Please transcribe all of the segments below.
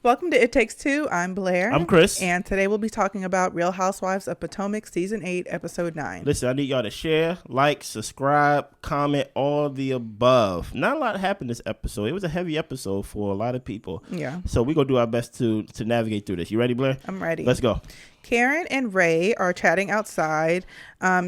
Welcome to It Takes Two. I'm Blair. I'm Chris. And today we'll be talking about Real Housewives of Potomac Season 8, Episode 9. Listen, I need y'all to share, like, subscribe, comment, all the above. Not a lot happened this episode. It was a heavy episode for a lot of people. Yeah. So we're going to do our best to navigate through this. You ready, Blair? I'm ready. Let's go. Karen and Ray are chatting outside.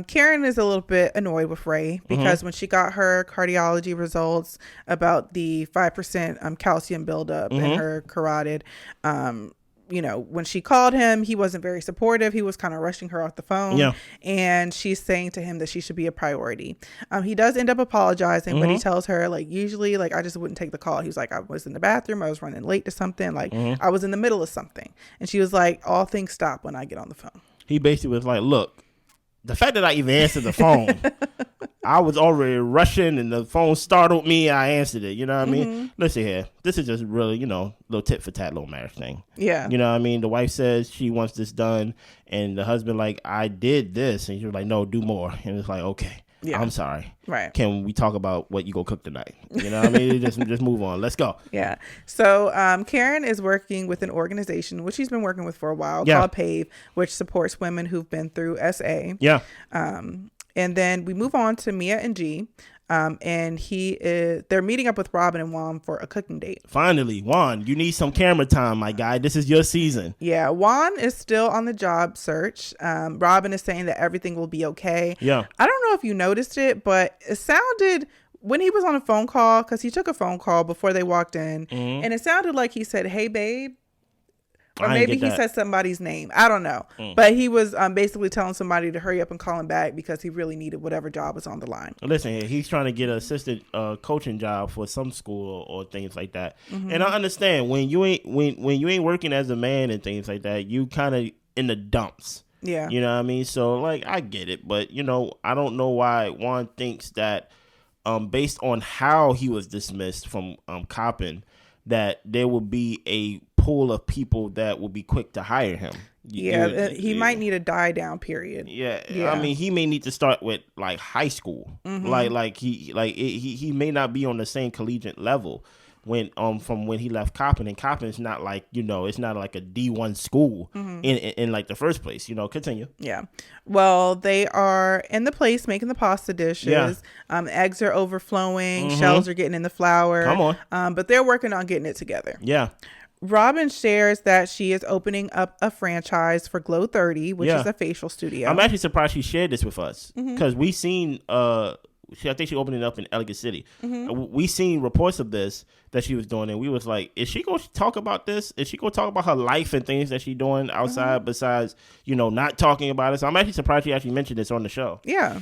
Karen is a little bit annoyed with Ray because when she got her cardiology results about the 5% calcium buildup in her carotid, when she called him, he wasn't very supportive. He was kind of rushing her off the phone. Yeah. And she's saying to him that she should be a priority. He does end up apologizing, but he tells her, usually, I just wouldn't take the call. He was like, I was in the bathroom. I was running late to something. I was in the middle of something. And she was like, all things stop when I get on the phone. He basically was like, look, the fact that I even answered the phone, I was already rushing and the phone startled me. I answered it. You know what I mean? Listen here. This is just really, little tit for tat, little marriage thing. Yeah. You know what I mean? The wife says she wants this done. And the husband I did this. And she was like, no, do more. And it's like, okay. Yeah. I'm sorry. Right. Can we talk about what you go cook tonight? You know what I mean? just move on. Let's go. Yeah. So Karen is working with an organization, which she's been working with for a while, called PAVE, which supports women who've been through SA. Yeah. And then we move on to Mia and G. And they're meeting up with Robyn and Juan for a cooking date. Finally, Juan, you need some camera time, my guy. This is your season. Yeah, Juan is still on the job search. Robyn is saying that everything will be okay. Yeah. I don't know if you noticed it, but it sounded when he was on a phone call, because he took a phone call before they walked in, and it sounded like he said, "Hey, babe." Or maybe he said somebody's name. I don't know. But he was basically telling somebody to hurry up and call him back because he really needed whatever job was on the line. Listen here, he's trying to get an assistant coaching job for some school or things like that. And I understand when you ain't working as a man and things like that, you kind of in the dumps. Yeah. You know what I mean? So I get it, but I don't know why Juan thinks that based on how he was dismissed from copping, that there will be a pool of people that will be quick to hire him. He might need a die down period. Yeah. I mean, he may need to start with high school. He may not be on the same collegiate level when from when he left Coppin, and Coppin's not it's not like a D1 school in the first place. Continue. Yeah. Well, they are in the place making the pasta dishes. Yeah. Eggs are overflowing. Shells are getting in the flour. Come on. But they're working on getting it together. Yeah. Robyn shares that she is opening up a franchise for Glow 30, which is a facial studio. I'm actually surprised she shared this with us because we seen I think she opened it up in Elegant City. We seen reports of this that she was doing, and we was like, is she going to talk about this? Is she going to talk about her life and things that she's doing outside besides, not talking about it? So I'm actually surprised she actually mentioned this on the show. Yeah.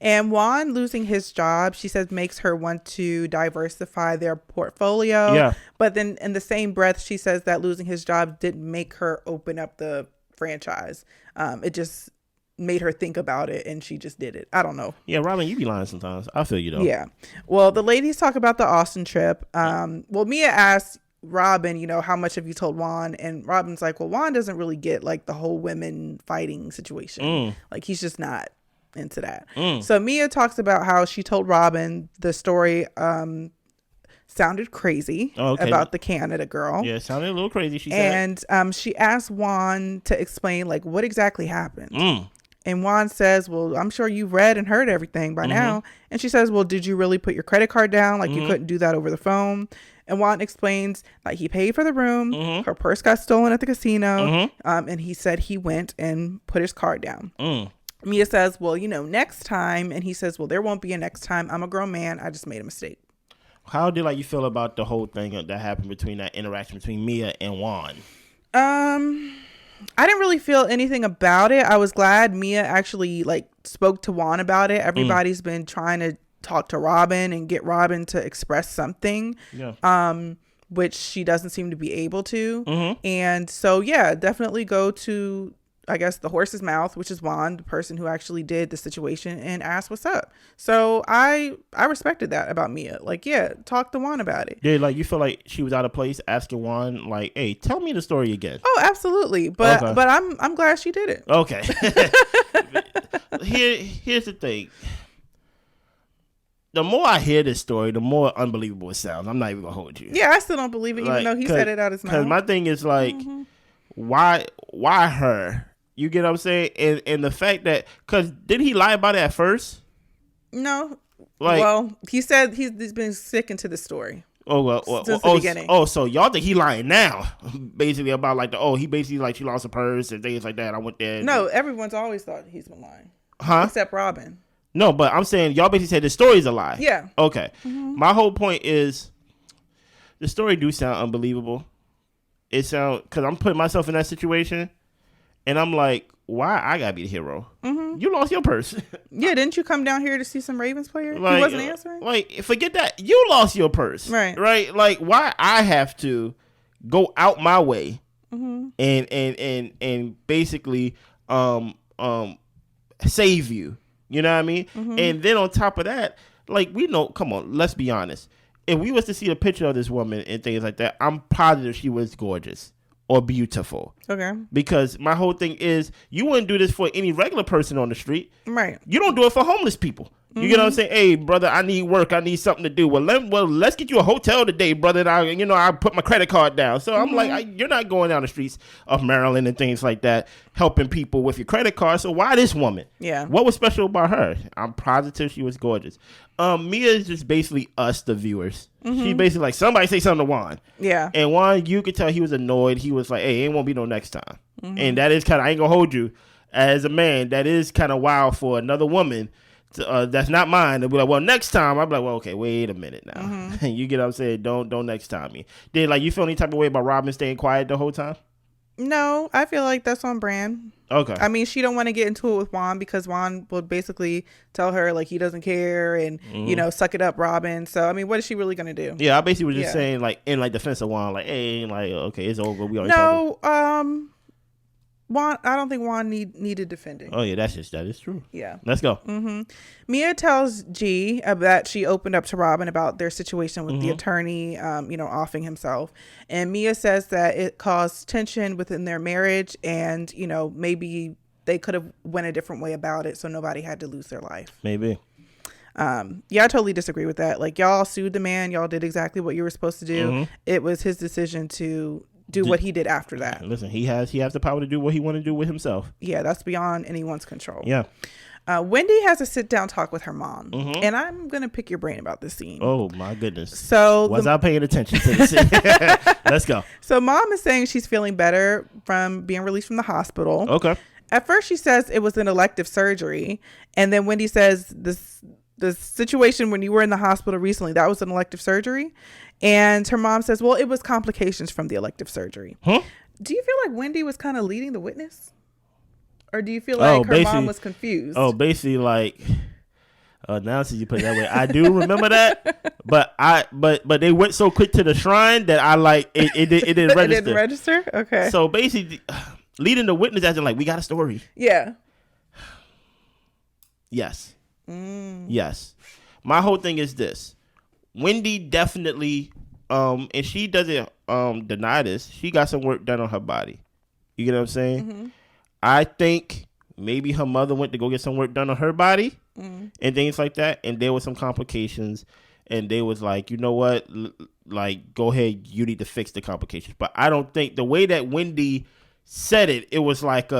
And Juan losing his job, she says, makes her want to diversify their portfolio. Yeah. But then in the same breath, she says that losing his job didn't make her open up the franchise. It just made her think about it, and she just did it. I don't know. Yeah, Robyn, you be lying sometimes. I feel you though. Yeah. Well, the ladies talk about the Austin trip. Mia asked Robyn, how much have you told Juan? And Robyn's like, well, Juan doesn't really get the whole women fighting situation. He's just not into that. So Mia talks about how she told Robyn the story sounded crazy about the Canada girl. Yeah, it sounded a little crazy, she said. And she asked Juan to explain what exactly happened. And Juan says, well, I'm sure you've read and heard everything by now. And she says, well, did you really put your credit card down? You couldn't do that over the phone. And Juan explains he paid for the room. Her purse got stolen at the casino. And he said he went and put his card down. Mia says, well, next time. And he says, well, there won't be a next time. I'm a grown man. I just made a mistake. How did you feel about the whole thing that happened between that interaction between Mia and Juan? I didn't really feel anything about it. I was glad Mia actually spoke to Juan about it. Everybody's been trying to talk to Robyn and get Robyn to express something. Yeah. Which she doesn't seem to be able to. And so definitely go to I guess, the horse's mouth, which is Juan, the person who actually did the situation, and asked what's up. So I respected that about Mia. Like, yeah, talk to Juan about it. Yeah, like you feel like she was out of place asking Juan, like, hey, tell me the story again. Oh, absolutely. But okay. but I'm glad she did it. Okay. Here's the thing. the more I hear this story, the more unbelievable it sounds. I'm not even gonna hold you. Yeah, I still don't believe it, even though he said it out his mouth. Because my thing is like, why her? You get what I'm saying? And the fact that, because didn't he lie about it at first? No. Like, well, he said he's been sticking to the story. Since the beginning. So y'all think he lying now? Basically about like he basically like she lost a purse and things like that. I went there. No, everyone's always thought he's been lying. Huh? Except Robyn. No, but I'm saying y'all basically said the story's a lie. Yeah. Okay. My whole point is the story do sound unbelievable. It sound, because I'm putting myself in that situation and I'm like, why I gotta be the hero? You lost your purse. Yeah, didn't you come down here to see some Ravens player? Like, he wasn't answering? Like, forget that. You lost your purse. Right. Right? Like, why I have to go out my way and basically save you. You know what I mean? And then on top of that, like, we know, come on, let's be honest. If we was to see a picture of this woman and things like that, I'm positive she was gorgeous or beautiful. Okay. Because my whole thing is, you wouldn't do this for any regular person on the street. Right. You don't do it for homeless people. You get what I'm saying? Hey, brother, I need work. I need something to do. Well, let's get you a hotel today, brother. And I put my credit card down. So I'm like, you're not going down the streets of Maryland and things like that, helping people with your credit card. So why this woman? Yeah. What was special about her? I'm positive she was gorgeous. Mia is just basically us, the viewers. She basically like, somebody say something to Juan. Yeah. And Juan, you could tell he was annoyed. He was like, hey, it won't be no next time. And that is kind of, I ain't gonna hold you, as a man, that is kind of wild for another woman that's not mine to be like, well, next time. I'm like, well, okay, wait a minute now. You get what I'm saying? Don't next time me. Did like you feel any type of way about Robyn staying quiet the whole time? No, I feel like that's on brand. Okay. I mean, she don't want to get into it with Juan because Juan will basically tell her like he doesn't care and suck it up, Robyn. So I mean, what is she really gonna do? Yeah, I basically was just saying like in like defense of Juan, like, hey, like, okay, it's over. We already talking. Juan, I don't think Juan needed defending. Oh yeah, that is true. Yeah, let's go. Mia tells G that she opened up to Robyn about their situation with the attorney, offing himself, and Mia says that it caused tension within their marriage, and maybe they could have went a different way about it, so nobody had to lose their life. Maybe. Yeah, I totally disagree with that. Like, y'all sued the man, y'all did exactly what you were supposed to do. It was his decision to do what he did after that. Listen, he has the power to do what he want to do with himself. Yeah, that's beyond anyone's control. Yeah. Wendy has a sit down talk with her mom, and I'm gonna pick your brain about this scene. Oh my goodness! So was I paying attention to this scene? Let's go. So mom is saying she's feeling better from being released from the hospital. Okay. At first she says it was an elective surgery, and then Wendy says the situation when you were in the hospital recently, that was an elective surgery. And her mom says, well, it was complications from the elective surgery. Huh? Do you feel like Wendy was kind of leading the witness? Or do you feel like her mom was confused? Oh, basically like, now since you put it that way, I do remember that. But they went so quick to the shrine that I like, it didn't register. It didn't register? Okay. So basically, leading the witness as in like, we got a story. Yeah. Yes. Yes. My whole thing is this. Wendy definitely, and she doesn't deny this, she got some work done on her body. You get what I'm saying? I think maybe her mother went to go get some work done on her body and things like that, and there was some complications, and they was like, you know what, like, go ahead, you need to fix the complications. But I don't think the way that Wendy said it, it was like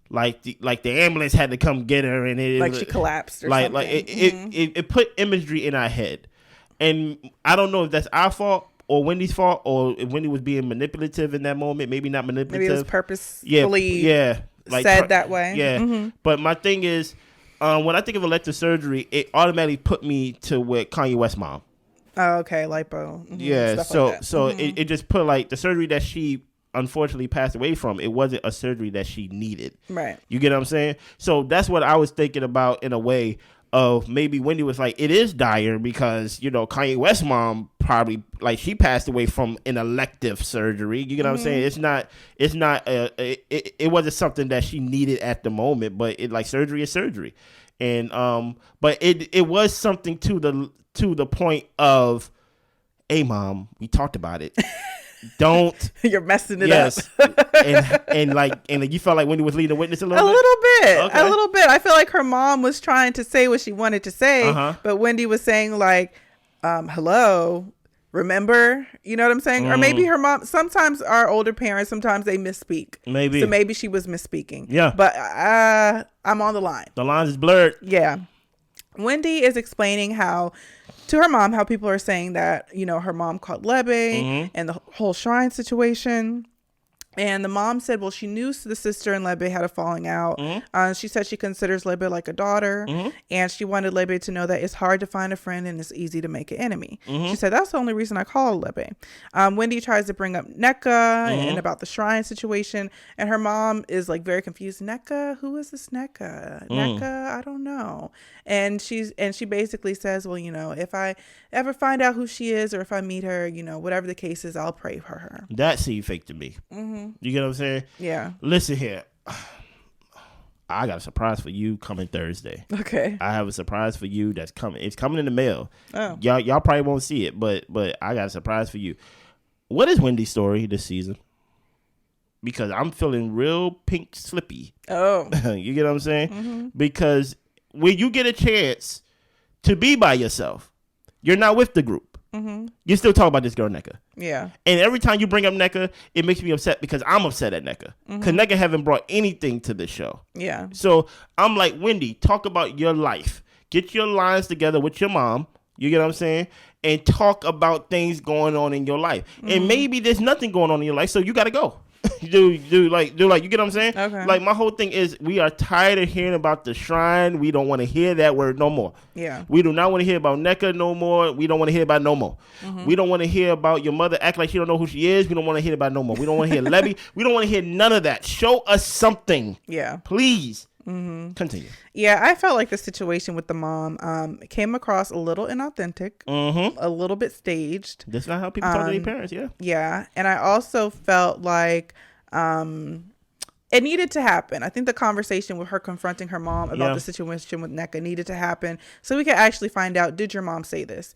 like the ambulance had to come get her, and it like she collapsed or something. Like it put imagery in our head. And I don't know if that's our fault or Wendy's fault, or if Wendy was being manipulative in that moment. Maybe not manipulative. Maybe it was purposefully like said that way. Yeah. But my thing is, when I think of elective surgery, it automatically put me to with Kanye West's mom. Oh, okay, lipo. Yeah. So it just put like the surgery that she unfortunately passed away from. It wasn't a surgery that she needed. Right. You get what I'm saying? So that's what I was thinking about in a way. Of maybe Wendy was like, it is dire because Kanye West's mom probably like she passed away from an elective surgery. You get what I'm saying? It's not it wasn't something that she needed at the moment, but it like surgery is surgery, and but it was something to the point of, hey mom, we talked about it. Don't. You're messing it up. and you felt like Wendy was leading the witness a little bit? A little bit. Okay. A little bit. I feel like her mom was trying to say what she wanted to say, but Wendy was saying like, hello, remember? You know what I'm saying? Or maybe her mom, sometimes our older parents, sometimes they misspeak. Maybe. So maybe she was misspeaking. Yeah. But I'm on the line. The lines is blurred. Yeah. Wendy is explaining to her mom how people are saying that, you know, her mom caught Lebe and the whole shrine situation. And the mom said, well, she knew the sister and Lebe had a falling out. She said she considers Lebe like a daughter. And she wanted Lebe to know that it's hard to find a friend and it's easy to make an enemy. She said, that's the only reason I call Lebe. Wendy tries to bring up Nneka and about the shrine situation. And her mom is like very confused. Nneka? Who is this Nneka? Nneka? I don't know. And she basically says, well, you know, if I ever find out who she is or if I meet her, you know, whatever the case is, I'll pray for her. That seemed fake to me. You get what I'm saying? Yeah. Listen here. I got a surprise for you coming Thursday. Okay. I have a surprise for you that's coming. It's coming in the mail. Oh. Y'all probably won't see it, but I got a surprise for you. What is Wendy's story this season? Because I'm feeling real pink slippy. Oh. You get what I'm saying? Because when you get a chance to be by yourself, you're not with the group. You still talk about this girl Nneka. Yeah. And every time you bring up Nneka, it makes me upset because I'm upset at Nneka. Because Nneka haven't brought anything to this show. Yeah. So I'm like, Wendy, talk about your life. Get your lines together with your mom. You get what I'm saying? And talk about things going on in your life. And maybe there's nothing going on in your life, so you got to go. You get what I'm saying? Okay. Like, my whole thing is we are tired of hearing about the shrine. We don't want to hear that word no more. Yeah. We do not want to hear about Nneka no more. We don't want to hear about no more. We don't want to hear about your mother act like she don't know who she is. We don't want to hear about no more. We don't want to hear Levy. We don't want to hear none of that. Show us something. Yeah. Please. Continue. Yeah, I felt like the situation with the mom came across a little inauthentic, a little bit staged. That's not how people talk to their parents, yeah. Yeah, and I also felt like it needed to happen. I think the conversation with her confronting her mom about the situation with Nneka needed to happen so we could actually find out, did your mom say this?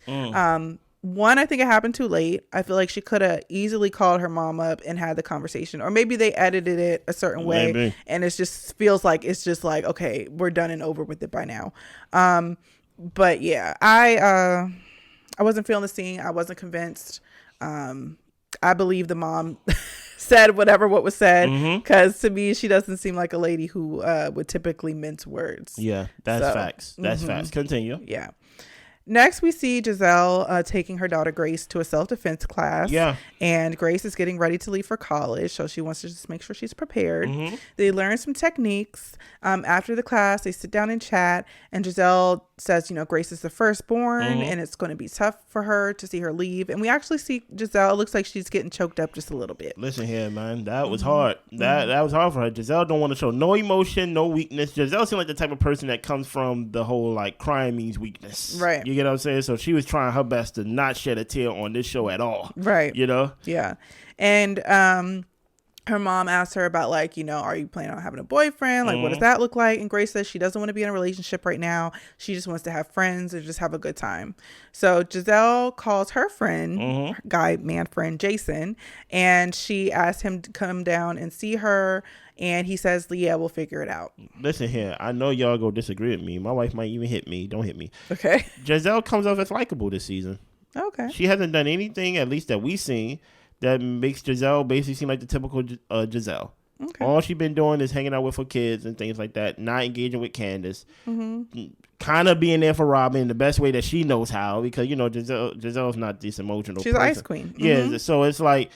One, I think it happened too late. I feel like she could have easily called her mom up and had the conversation. Or maybe they edited it a certain way. And it just feels like it's just like, okay, we're done and over with it by now. But yeah, I wasn't feeling the scene. I wasn't convinced. I believe the mom said what was said. Because to me, she doesn't seem like a lady who would typically mince words. Yeah, that's facts. That's facts. Continue. Yeah. Next, we see Gizelle taking her daughter Grace to a self-defense class. Yeah. And Grace is getting ready to leave for college, so she wants to just make sure she's prepared. They learn some techniques. After the class, they sit down and chat, and Gizelle says, you know, Grace is the firstborn, and it's going to be tough for her to see her leave. And we actually see Gizelle, looks like she's getting choked up just a little bit. Listen here, man. That was hard. That was hard for her. Gizelle don't want to show no emotion, no weakness. Gizelle seems like the type of person that comes from the whole, like, crying means weakness. Right. You get what I'm saying? So she was trying her best to not shed a tear on this show at all. Right. You know? Yeah. And her mom asked her about, like, you know, are you planning on having a boyfriend? Like, what does that look like? And Grace says she doesn't want to be in a relationship right now. She just wants to have friends and just have a good time. So Gizelle calls her friend, man friend, Jason, and she asked him to come down and see her. And he says, yeah, we'll figure it out. Listen here. I know y'all go disagree with me. My wife might even hit me. Don't hit me. Okay. Gizelle comes off as likable this season. Okay. She hasn't done anything, at least that we've seen, that makes Gizelle basically seem like the typical Gizelle. Okay. All she's been doing is hanging out with her kids and things like that, not engaging with Candiace, kind of being there for Robyn the best way that she knows how, because, you know, Giselle's not this emotional She's an ice queen. Yeah, so it's like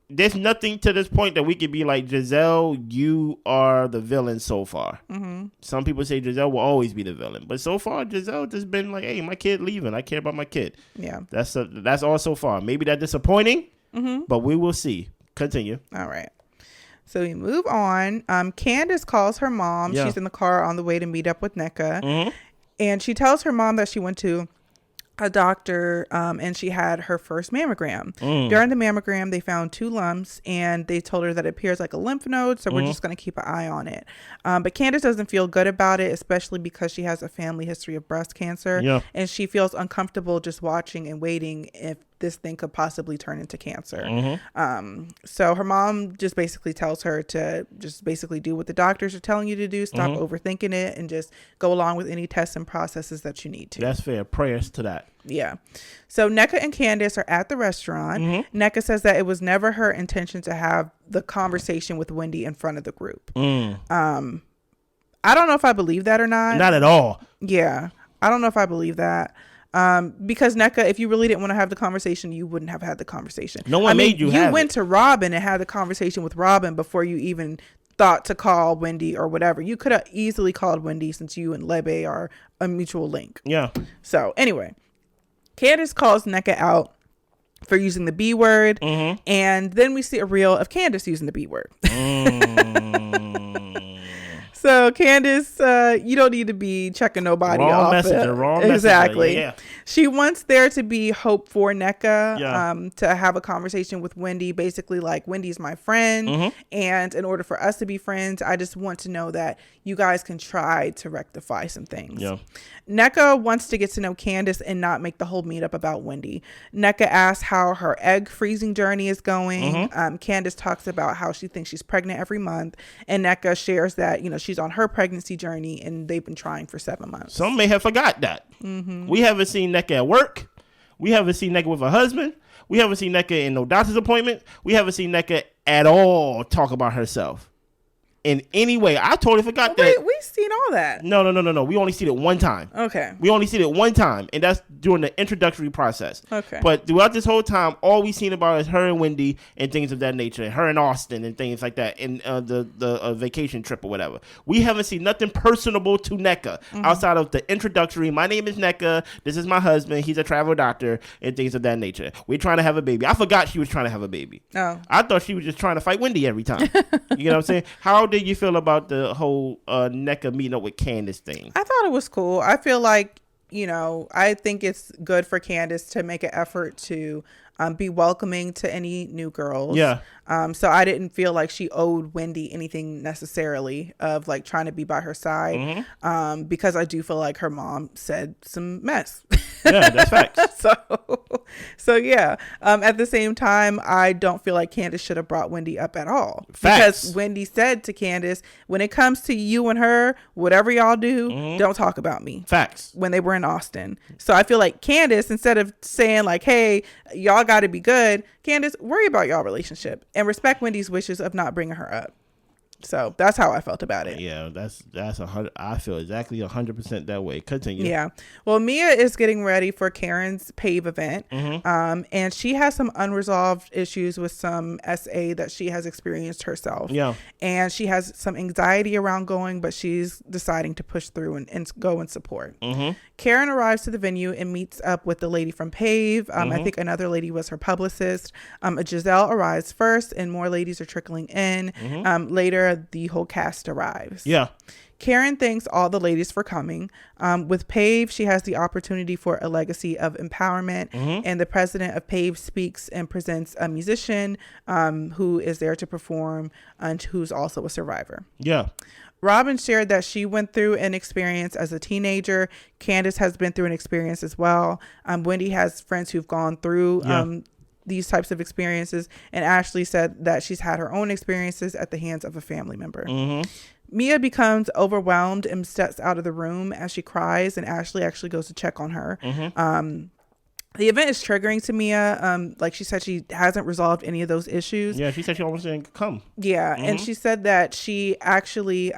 there's nothing to this point that we could be like, Gizelle, you are the villain so far. Some people say Gizelle will always be the villain, but so far Gizelle just been like, hey, my kid leaving, I care about my kid. Yeah, that's all so far. Maybe that's disappointing, but we will see. Continue. All right, so we move on. Candiace calls her mom. She's in the car on the way to meet up with Nneka, and she tells her mom that she went to a doctor and she had her first mammogram. During the mammogram, they found 2 lumps, and they told her that it appears like a lymph node, so we're just going to keep an eye on it. But Candiace doesn't feel good about it, especially because she has a family history of breast cancer, and she feels uncomfortable just watching and waiting this thing could possibly turn into cancer. Mm-hmm. So her mom just basically tells her to just basically do what the doctors are telling you to do. Stop overthinking it and just go along with any tests and processes that you need to. That's fair. Prayers to that. Yeah. So Nneka and Candiace are at the restaurant. Nneka says that it was never her intention to have the conversation with Wendy in front of the group. I don't know if I believe that or not. Not at all. Yeah. I don't know if I believe that. Because Nneka, if you really didn't want to have the conversation, you wouldn't have had the conversation. No one made you have You went to Robyn and had the conversation with Robyn before you even thought to call Wendy or whatever. You could have easily called Wendy since you and Lebe are a mutual link. Yeah. So anyway, Candiace calls Nneka out for using the B word. And then we see a reel of Candiace using the B word. So Candiace, you don't need to be checking nobody wrong off. Messenger, wrong exactly. Messenger, yeah. She wants there to be hope for Nneka, to have a conversation with Wendy. Basically, like, Wendy's my friend, and in order for us to be friends, I just want to know that you guys can try to rectify some things. Yeah. Nneka wants to get to know Candiace and not make the whole meetup about Wendy. Nneka asks how her egg freezing journey is going. Candiace talks about how she thinks she's pregnant every month, and Nneka shares that, you know, she's on her pregnancy journey and they've been trying for 7 months. Some may have forgot that. We haven't seen Nneka at work. We haven't seen Nneka with her husband. We haven't seen Nneka in no doctor's appointment. We haven't seen Nneka at all talk about herself in any way. I totally forgot that. We've seen all that. No. We only seen it one time. Okay. We only seen it one time, and that's during the introductory process. Okay. But throughout this whole time, all we seen about is her and Wendy and things of that nature, and her and Austin and things like that, and the vacation trip or whatever. We haven't seen nothing personable to Nneka outside of the introductory. My name is Nneka. This is my husband. He's a travel doctor and things of that nature. We're trying to have a baby. I forgot she was trying to have a baby. Oh. I thought she was just trying to fight Wendy every time. You know what I'm saying? How did you feel about the whole Nneka meeting up with Candiace thing? I thought it was cool. I feel like, you know, I think it's good for Candiace to make an effort to be welcoming to any new girls. Yeah. So I didn't feel like she owed Wendy anything necessarily of like trying to be by her side. Because I do feel like her mom said some mess. Yeah, that's facts. So yeah. At the same time, I don't feel like Candiace should have brought Wendy up at all. Facts. Because Wendy said to Candiace, when it comes to you and her, whatever y'all do, don't talk about me. Facts. When they were in Austin. So I feel like Candiace, instead of saying like, hey, y'all got to be good, Candiace, worry about y'all relationship and respect Wendy's wishes of not bringing her up. So that's how I felt about it. Yeah, that's 100. I feel exactly 100% that way. Continue. Yeah. Well, Mia is getting ready for Karen's PAVE event, and she has some unresolved issues with some SA that she has experienced herself. Yeah. And she has some anxiety around going, but she's deciding to push through and go and support. Karen arrives to the venue and meets up with the lady from PAVE. I think another lady was her publicist. Gizelle arrives first, and more ladies are trickling in. Later, the whole cast arrives. Yeah. Karen thanks all the ladies for coming. With PAVE, she has the opportunity for a legacy of empowerment, and the president of PAVE speaks and presents a musician who is there to perform and who's also a survivor. Yeah. Robyn shared that she went through an experience as a teenager. Candiace has been through an experience as well. Wendy has friends who've gone through these types of experiences, and Ashley said that she's had her own experiences at the hands of a family member. Mia becomes overwhelmed and steps out of the room as she cries, and Ashley actually goes to check on her. The event is triggering to Mia. Like she said, she hasn't resolved any of those issues. Yeah, she said she almost didn't come. Yeah, and she said that she actually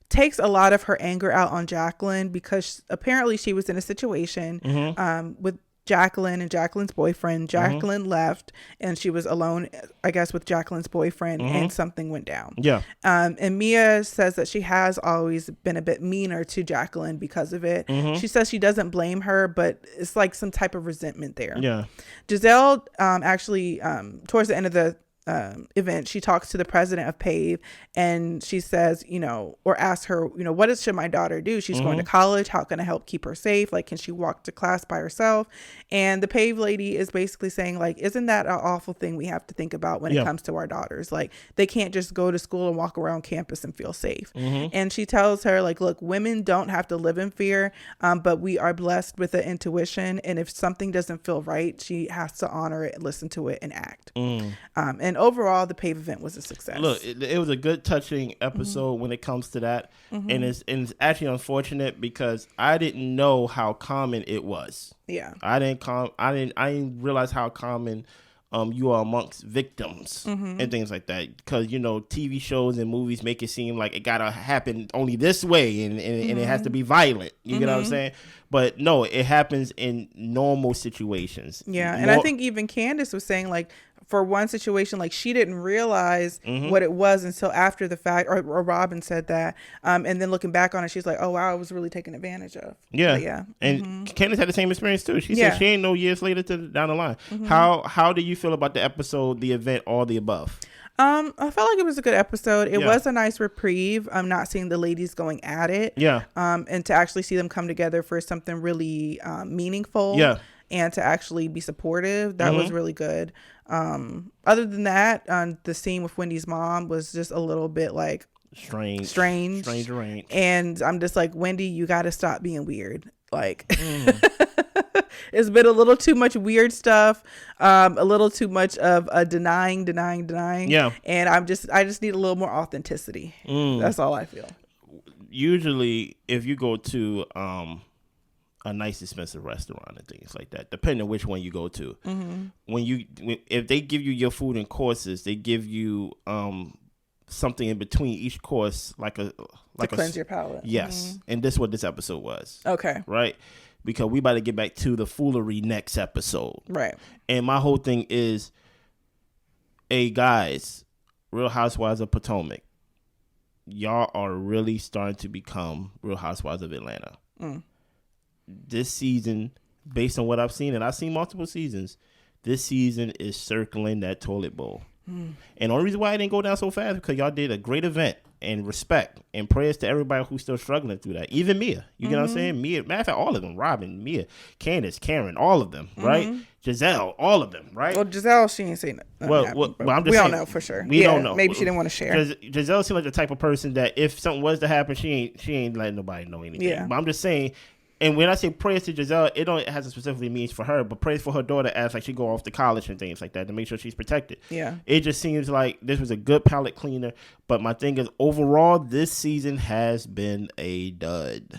takes a lot of her anger out on Jacqueline because apparently she was in a situation with Jacqueline and Jacqueline's boyfriend. Jacqueline left and she was alone, I guess, with Jacqueline's boyfriend, and something went down. Yeah. And Mia says that she has always been a bit meaner to Jacqueline because of it. She says she doesn't blame her, but it's like some type of resentment there. Yeah. Gizelle actually towards the end of the event, she talks to the president of PAVE, and she says, or asks her, what should my daughter do? She's going to college. How can I help keep her safe? Like, can she walk to class by herself? And the PAVE lady is basically saying, like, isn't that an awful thing we have to think about when it comes to our daughters? Like, they can't just go to school and walk around campus and feel safe. And she tells her, like, look, women don't have to live in fear, but we are blessed with an intuition. And if something doesn't feel right, she has to honor it, listen to it, and act. And overall, the PAVE event was a success. Look, it was a good, touching episode when it comes to that. And it's actually unfortunate because I didn't know how common it was. Yeah. I didn't realize how common you are amongst victims and things like that. Because, TV shows and movies make it seem like it gotta happen only this way and it has to be violent. You get what I'm saying? But no, it happens in normal situations. Yeah. And I think even Candiace was saying, like, for one situation, like, she didn't realize what it was until after the fact, or Robyn said that. And then looking back on it, she's like, oh, wow, I was really taken advantage of. Yeah. But yeah. And Candiace had the same experience too. She said she ain't know years later down the line. How do you feel about the episode, the event, all the above? I felt like it was a good episode. It was a nice reprieve. I'm not seeing the ladies going at it. Yeah. And to actually see them come together for something really meaningful. Yeah. And to actually be supportive, that was really good. Other than that, the scene with Wendy's mom was just a little bit like strange. And I'm just like, Wendy, you got to stop being weird. Like, it's been a little too much weird stuff, a little too much of a denying. Yeah. And I just need a little more authenticity. That's all I feel. Usually, if you go to a nice expensive restaurant and things like that, depending on which one you go to, if they give you your food in courses, they give you something in between each course, to cleanse your palate. Yes. And this is what this episode was. Okay. Right? Because we about to get back to the foolery next episode. Right. And my whole thing is, hey guys, Real Housewives of Potomac, y'all are really starting to become Real Housewives of Atlanta. This season, based on what I've seen, and I've seen multiple seasons, this season is circling that toilet bowl. And the only reason why I didn't go down so fast because y'all did a great event, and respect and prayers to everybody who's still struggling through that. Even Mia, you get what I'm saying? Mia, matter of fact, all of them, Robyn, Mia, Candiace, Karen, all of them, right? Gizelle, all of them, right? Well, Giselle, she ain't saying nothing. Well, I'm just we saying, don't know for sure. We don't know. Maybe she didn't want to share. Gizelle seems like the type of person that if something was to happen, she ain't letting nobody know anything. Yeah. But I'm just saying. And when I say prayers to Gizelle, it has a specifically means for her, but prayers for her daughter as like she go off to college and things like that to make sure she's protected. Yeah. It just seems like this was a good palate cleaner. But my thing is, overall, this season has been a dud.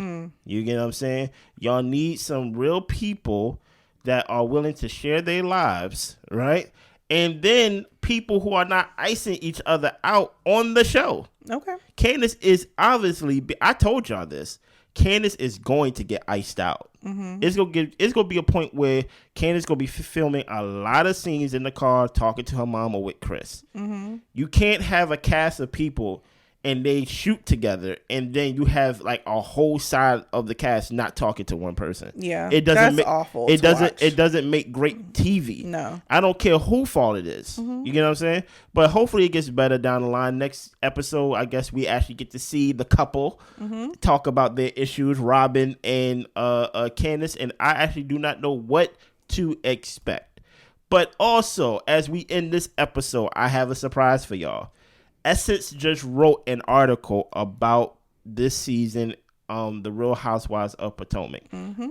You get what I'm saying? Y'all need some real people that are willing to share their lives, right? And then people who are not icing each other out on the show. Okay. Candiace is obviously, I told y'all this, Candiace is going to get iced out. It's gonna be a point where Candiace gonna be filming a lot of scenes in the car talking to her mom or with Chris. You can't have a cast of people and they shoot together and then you have like a whole side of the cast not talking to one person. Yeah, that's awful. It doesn't make great TV. No, I don't care who fault it is. You get what I'm saying? But hopefully it gets better down the line. Next episode, I guess we actually get to see the couple talk about their issues, Robyn and Candiace, and I actually do not know what to expect. But also, as we end this episode, I have a surprise for y'all. Essence just wrote an article about this season, The Real Housewives of Potomac.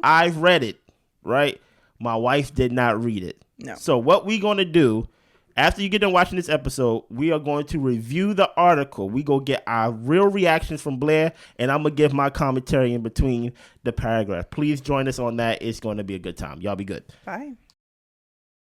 I've read it, right? My wife did not read it. No. So what we're going to do, after you get done watching this episode, we are going to review the article. We go get our real reactions from Blair, and I'm going to give my commentary in between the paragraph. Please join us on that. It's going to be a good time. Y'all be good. Bye.